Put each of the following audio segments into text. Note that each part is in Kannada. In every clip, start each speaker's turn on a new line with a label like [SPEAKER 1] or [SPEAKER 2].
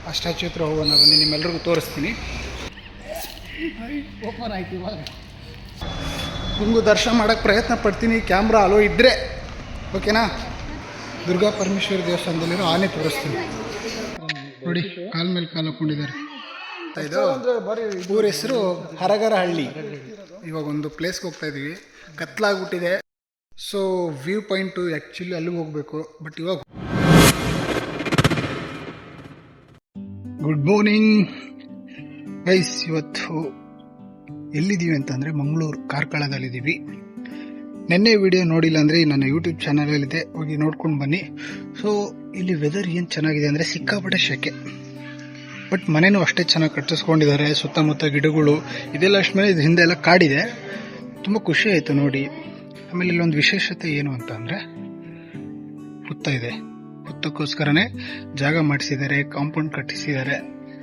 [SPEAKER 1] ಆ ಸ್ಟ್ಯಾಚ್ಯೂ ಹತ್ರ ಹೋಗೋಣ ಬನ್ನಿ, ನಿಮ್ಮೆಲ್ಲರಿಗೂ ತೋರಿಸ್ತೀನಿ. ಓಪನ್ ಆಯ್ತು ಇವಾಗ. ನಿಮಗೂ ದರ್ಶನ ಮಾಡೋಕ್ಕೆ ಪ್ರಯತ್ನ ಪಡ್ತೀನಿ, ಕ್ಯಾಮ್ರಾ ಅಲೋ ಇದ್ದರೆ, ಓಕೆನಾ. ದುರ್ಗಾ ಪರಮೇಶ್ವರಿ ದೇವಸ್ಥಾನದಲ್ಲಿರೋ ಆನೆ ತೋರಿಸ್ತೀನಿ ನೋಡಿ, ಕಾಲ ಮೇಲೆ ಕಾಲು ಹಾಕ್ಕೊಂಡಿದ್ದಾರೆ. ಇದು ಊರ ಹೆಸರು ಹರಗರಹಳ್ಳಿ. ಇವಾಗ ಒಂದು ಪ್ಲೇಸ್ಗೆ ಹೋಗ್ತಾ ಇದ್ದೀವಿ, ಕತ್ಲಾಗ್ಬಿಟ್ಟಿದೆ. ಸೊ ವ್ಯೂ ಪಾಯಿಂಟು ಆ್ಯಕ್ಚುಲಿ ಅಲ್ಲಿಗೆ ಹೋಗಬೇಕು, ಬಟ್ ಇವಾಗ ಗುಡ್ ಮಾರ್ನಿಂಗ್ ಗೈಸ್. ಇವತ್ತು ಎಲ್ಲಿದ್ದೀವಿ ಅಂತಂದರೆ ಮಂಗಳೂರು ಕಾರ್ಕಳದಲ್ಲಿದ್ದೀವಿ. ನೆನ್ನೆ ವಿಡಿಯೋ ನೋಡಿಲ್ಲ ಅಂದರೆ ನನ್ನ ಯೂಟ್ಯೂಬ್ ಚಾನಲಲ್ಲಿದೆ, ಹೋಗಿ ನೋಡ್ಕೊಂಡು ಬನ್ನಿ. ಸೊ ಇಲ್ಲಿ ವೆದರ್ ಏನು ಚೆನ್ನಾಗಿದೆ ಅಂದರೆ ಸಿಕ್ಕಾಪಟ್ಟೆ ಶೆಕೆ, ಬಟ್ ಮನೆಯೂ ಅಷ್ಟೇ ಚೆನ್ನಾಗಿ ಕಟ್ಟಿಸ್ಕೊಂಡಿದ್ದಾರೆ. ಸುತ್ತಮುತ್ತ ಗಿಡಗಳು ಇದೆಲ್ಲ ಅಷ್ಟಮೇಲೆ ಇದು ಹಿಂದೆ ಎಲ್ಲ ಕಾಡಿದೆ, ತುಂಬ ಖುಷಿ ಆಯಿತು ನೋಡಿ. ಆಮೇಲೆ ಇಲ್ಲೊಂದು ವಿಶೇಷತೆ ಏನು ಅಂತ ಅಂದರೆ ಹುತ್ತ ಇದೆ, ಹುತ್ತಕ್ಕೋಸ್ಕರನೇ ಜಾಗ ಮಾಡಿಸಿದ್ದಾರೆ, ಕಾಂಪೌಂಡ್ ಕಟ್ಟಿಸಿದ್ದಾರೆ,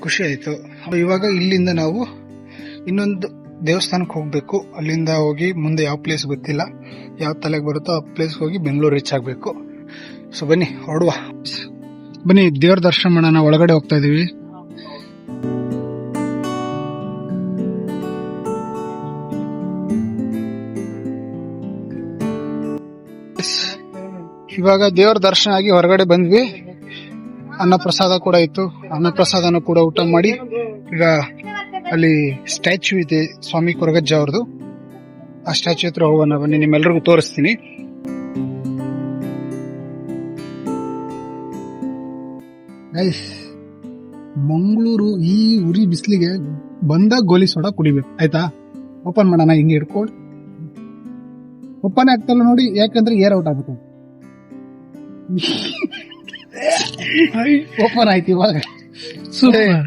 [SPEAKER 1] ಖುಷಿ ಆಯಿತು. ಇವಾಗ ಇಲ್ಲಿಂದ ನಾವು ಇನ್ನೊಂದು ದೇವಸ್ಥಾನಕ್ಕೆ ಹೋಗಬೇಕು. ಅಲ್ಲಿಂದ ಹೋಗಿ ಮುಂದೆ ಯಾವ ಪ್ಲೇಸ್ ಗೊತ್ತಿಲ್ಲ, ಯಾವ ತಲೆಗೆ ಬರುತ್ತೋ ಆ ಪ್ಲೇಸ್ಗೆ ಹೋಗಿ ಬೆಂಗಳೂರು ರೀಚ್ ಆಗಬೇಕು. ಸೊ ಬನ್ನಿ ಹೊರಡುವ, ಬನ್ನಿ ದೇವ್ರ ದರ್ಶನ ಮಾಡೋಣ. ಒಳಗಡೆ ಹೋಗ್ತಾ ಇದ್ದೀವಿ. ಇವಾಗ ದೇವ್ರ ದರ್ಶನ ಆಗಿ ಹೊರಗಡೆ ಬಂದ್ವಿ. ಅನ್ನ ಪ್ರಸಾದ ಕೂಡ ಇತ್ತು, ಅನ್ನ ಪ್ರಸಾದನ ಕೂಡ ಊಟ ಮಾಡಿ ಈಗ ಅಲ್ಲಿ ಸ್ಟ್ಯಾಚ್ಯೂ ಇದೆ ಸ್ವಾಮಿ ಕೊರಗಜ್ಜ ಅವ್ರದ್ದು, ಆ ಸ್ಟ್ಯಾಚ್ಯೂ ಹತ್ರ ಹೋಗೋಣ ಬನ್ನಿ, ನಿಮ್ಮೆಲ್ಲರಿಗೂ ತೋರಿಸ್ತೀನಿ. ಗೈಸ್, ಮಂಗಳೂರು ಈ ಉರಿ ಬಿಸಿಲಿಗೆ ಬಂದಾಗ ಗೋಲಿ ಸೋಡಾ ಕುಡಿಬೇಕು, ಆಯ್ತಾ. ಓಪನ್ ಮಾಡೋಣ, ಹಿಂಗೆ ಹಿಡ್ಕೊಂಡು ಓಪನ್ ಆಗ್ತಲ್ಲ ನೋಡಿ, ಯಾಕಂದ್ರೆ ಏರ್ ಔಟ್ ಆಗ್ಬೇಕು. ಓಪನ್ ಆಯ್ತು ಇವಾಗ,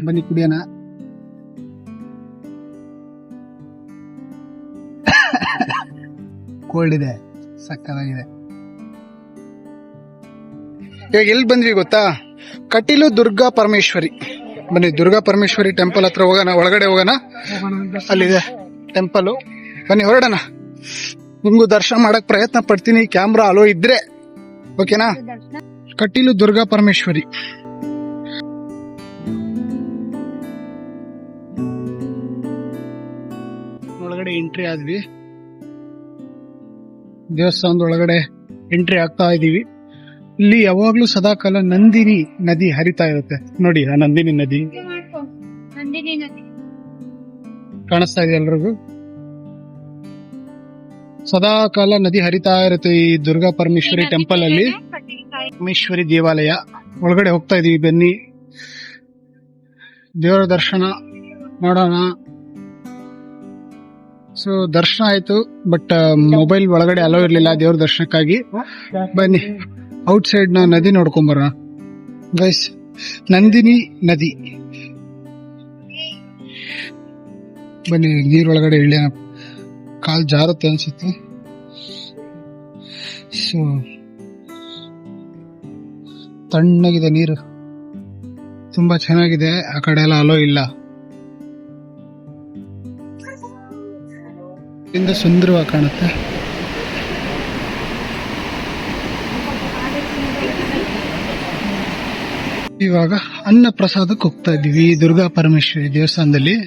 [SPEAKER 1] ಬನ್ನಿ ಕುಡಿಯೋಣ. ಕೋಲ್ಡ್ ಇದೆ, ಸಕ್ಕತ್ತಾಗಿದೆ. ಇವಾಗ ಎಲ್ಲಿ ಬಂದ್ವಿ ಗೊತ್ತಾ, ಕಟೀಲು ದುರ್ಗಾ ಪರಮೇಶ್ವರಿ. ಬನ್ನಿ ದುರ್ಗಾ ಪರಮೇಶ್ವರಿ ಟೆಂಪಲ್ ಹತ್ರ ಹೋಗೋಣ, ಒಳಗಡೆ ಹೋಗೋಣ, ಅಲ್ಲಿದೆ ಟೆಂಪಲ್. ಬನ್ನಿ ಹೊರಡೋಣ. ನಿಮ್ಗೂ ದರ್ಶನ ಮಾಡಕ್ ಪ್ರಯತ್ನ ಪಡ್ತೀನಿ, ಕ್ಯಾಮ್ರಾ ಅಲೋ ಇದ್ರೆ, ಓಕೆನಾ. ಕಟೀಲು ದುರ್ಗಾ ಪರಮೇಶ್ವರಿ. ಒಳಗಡೆ ಎಂಟ್ರಿ ಆದ್ವಿ, ದೇವಸ್ಥಾನದ ಒಳಗಡೆ ಎಂಟ್ರಿ ಆಗ್ತಾ ಇದೀವಿ. ಇಲ್ಲಿ ಯಾವಾಗ್ಲೂ ಸದಾಕಾಲ ನಂದಿನಿ ನದಿ ಹರಿತಾ ಇರುತ್ತೆ ನೋಡಿ, ಆ ನಂದಿನಿ ನದಿ ಕಾಣಿಸ್ತಾ ಇದೆ ಎಲ್ರಿಗೂ. ಸದಾಕಾಲ ನದಿ ಹರಿತಾ ಇರುತ್ತೆ ಈ ದುರ್ಗಾ ಪರಮೇಶ್ವರಿ ಟೆಂಪಲ್ ಅಲ್ಲಿ. ಪರಮೇಶ್ವರಿ ದೇವಾಲಯ ಒಳಗಡೆ ಹೋಗ್ತಾ ಇದೀವಿ, ಬನ್ನಿ ದೇವರ ದರ್ಶನ ಮಾಡೋಣ. ಸೊ ದರ್ಶನ ಆಯ್ತು, ಬಟ್ ಮೊಬೈಲ್ ಒಳಗಡೆ ಅಲೋ ಇರ್ಲಿಲ್ಲ ದೇವ್ರ ದರ್ಶನಕ್ಕಾಗಿ. ಬನ್ನಿ ಔಟ್ ಸೈಡ್ ನ ನದಿ ನೋಡ್ಕೊಂಡ್ ಬರೋಣ ಗೈಸ್. ನಂದಿನಿ ನದಿ, ಬನ್ನಿ ನೀರೊಳಗಡೆ ಇಳಿಯೋಣ. ಕಾಲ್ ಜಾರುತ್ತೆ ಅನ್ಸುತ್ತೆ. ಸೊ ತಣ್ಣಗಿದೆ ನೀರು, ತುಂಬಾ ಚೆನ್ನಾಗಿದೆ. ಆ ಕಡೆ ಎಲ್ಲ ಅಲೋ ಇಲ್ಲ. ಇಂದ ಸುಂದರವಾಗಿ ಕಾಣುತ್ತೆ. ಇವಾಗ ಅನ್ನ ಪ್ರಸಾದಕ್ಕೆ ಹೋಗ್ತಾ ಇದ್ದೀವಿ ದುರ್ಗಾ ಪರಮೇಶ್ವರಿ ದೇವಸ್ಥಾನದಲ್ಲಿ.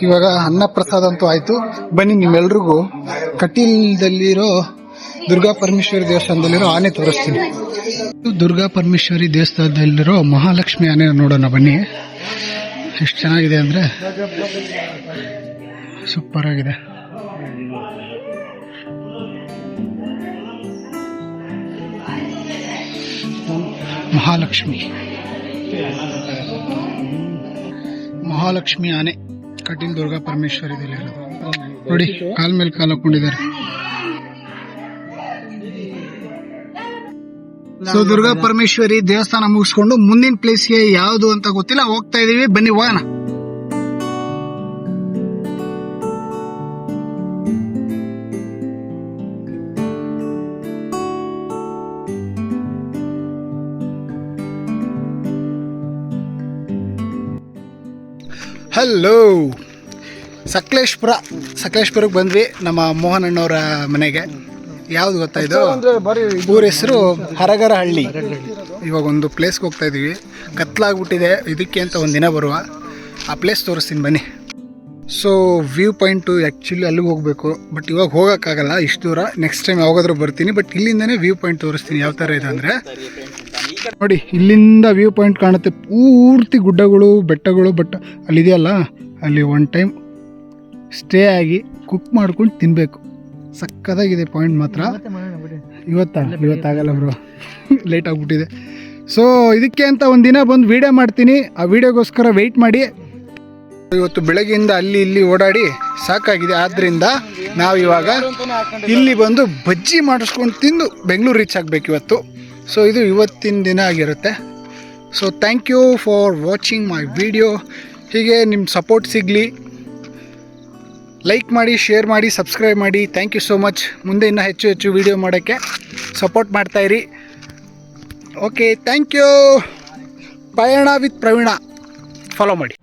[SPEAKER 1] ಇವಾಗ ಅನ್ನ ಪ್ರಸಾದ ಅಂತೂ ಆಯ್ತು. ಬನ್ನಿ ನಿಮ್ಮೆಲ್ರಿಗೂ ಕಟೀಲ್ದಲ್ಲಿರೋ ದುರ್ಗಾ ಪರಮೇಶ್ವರಿ ದೇವಸ್ಥಾನದಲ್ಲಿರೋ ಆನೆ ತೋರಿಸ್ತೀನಿ. ದುರ್ಗಾ ಪರಮೇಶ್ವರಿ ದೇವಸ್ಥಾನದಲ್ಲಿರೋ ಮಹಾಲಕ್ಷ್ಮಿ ಆನೆ ನೋಡೋಣ ಬನ್ನಿ. ಎಷ್ಟು ಚೆನ್ನಾಗಿದೆ ಅಂದ್ರೆ ಸೂಪರ್ ಆಗಿದೆ. ಮಹಾಲಕ್ಷ್ಮಿ ಆನೆ ಕಟೀಲ್ ದುರ್ಗಾ ಪರಮೇಶ್ವರಿದಲ್ಲಿ ನೋಡಿ, ಕಾಲ್ ಮೇಲೆ ಕಾಲು ಹಾಕೊಂಡಿದ್ದಾರೆ. ಸೊ ದುರ್ಗಾ ಪರಮೇಶ್ವರಿ ದೇವಸ್ಥಾನ ಮುಗಿಸ್ಕೊಂಡು ಮುಂದಿನ ಪ್ಲೇಸ್ಗೆ ಯಾವುದು ಅಂತ ಗೊತ್ತಿಲ್ಲ, ಹೋಗ್ತಾ ಇದೀವಿ. ಬನ್ನಿ ಹೋಗೋಣ. ಹಲೋ, ಸಕಲೇಶ್ಪುರಕ್ಕೆ ಬಂದ್ವಿ ನಮ್ಮ ಮೋಹನ್ ಅಣ್ಣವರ ಮನೆಗೆ. ಯಾವ್ದು ಗೊತ್ತಾ ಇದು? ಊರ ಹೆಸರು ಹರಗರಹಳ್ಳಿ. ಇವಾಗ ಒಂದು ಪ್ಲೇಸ್ಗೆ ಹೋಗ್ತಾ ಇದೀವಿ, ಕತ್ಲಾಗ್ಬಿಟ್ಟಿದೆ, ಇದಕ್ಕೆ ಅಂತ ಒಂದಿನ ಬರುವ. ಆ ಪ್ಲೇಸ್ ತೋರಿಸ್ತೀನಿ ಬನ್ನಿ. ಸೊ ವ್ಯೂ ಪಾಯಿಂಟು ಆ್ಯಕ್ಚುಲಿ ಅಲ್ಲಿಗೆ ಹೋಗಬೇಕು, ಬಟ್ ಇವಾಗ ಹೋಗೋಕ್ಕಾಗಲ್ಲ ಇಷ್ಟು ದೂರ. ನೆಕ್ಸ್ಟ್ ಟೈಮ್ ಯಾವಾಗಾದ್ರೂ ಬರ್ತೀನಿ, ಬಟ್ ಇಲ್ಲಿಂದನೇ ವ್ಯೂ ಪಾಯಿಂಟ್ ತೋರಿಸ್ತೀನಿ ಯಾವ ಥರ ಇದೆ ಅಂದರೆ. ನೋಡಿ ಇಲ್ಲಿಂದ ವ್ಯೂ ಪಾಯಿಂಟ್ ಕಾಣುತ್ತೆ, ಪೂರ್ತಿ ಗುಡ್ಡಗಳು ಬೆಟ್ಟಗಳು. ಬಟ್ ಅಲ್ಲಿದೆಯಲ್ಲ, ಅಲ್ಲಿ ಒನ್ ಟೈಮ್ ಸ್ಟೇ ಆಗಿ ಕುಕ್ ಮಾಡ್ಕೊಂಡು ತಿನ್ನಬೇಕು. ಸಕ್ಕತ್ತಾಗಿದೆ ಪಾಯಿಂಟ್ ಮಾತ್ರ. ಇವತ್ತಾಗಲ್ಲ ಬ್ರೋ, ಲೇಟ್ ಆಗಿಬಿಟ್ಟಿದೆ. ಸೊ ಇದಕ್ಕೆ ಅಂತ ಒಂದಿನ ಬಂದು ವೀಡಿಯೋ ಮಾಡ್ತೀನಿ, ಆ ವೀಡಿಯೋಗೋಸ್ಕರ ವೆಯ್ಟ್ ಮಾಡಿ. ಇವತ್ತು ಬೆಳಗ್ಗೆಯಿಂದ ಅಲ್ಲಿ ಇಲ್ಲಿ ಓಡಾಡಿ ಸಾಕಾಗಿದೆ, ಆದ್ದರಿಂದ ನಾವು ಇವಾಗ ಇಲ್ಲಿ ಬಂದು ಬಜ್ಜಿ ಮಾಡಿಸ್ಕೊಂಡು ತಿಂದು ಬೆಂಗಳೂರು ರೀಚ್ ಆಗಬೇಕು ಇವತ್ತು. ಸೊ ಇದು ಇವತ್ತಿನ ದಿನ ಆಗಿರುತ್ತೆ. So thank you for watching my video. ಹೀಗೆ ನಿಮ್ಮ ಸಪೋರ್ಟ್ ಸಿಗಲಿ, ಲೈಕ್ ಮಾಡಿ, ಶೇರ್ ಮಾಡಿ, ಸಬ್ಸ್ಕ್ರೈಬ್ ಮಾಡಿ. Thank you so much. ಮುಂದೆ ಇನ್ನೂ ಹೆಚ್ಚು ಹೆಚ್ಚು ವೀಡಿಯೋ ಮಾಡೋಕ್ಕೆ ಸಪೋರ್ಟ್ ಮಾಡ್ತಾಯಿರಿ. Okay, thank you. Payana with Praveena follow ಮಾಡಿ.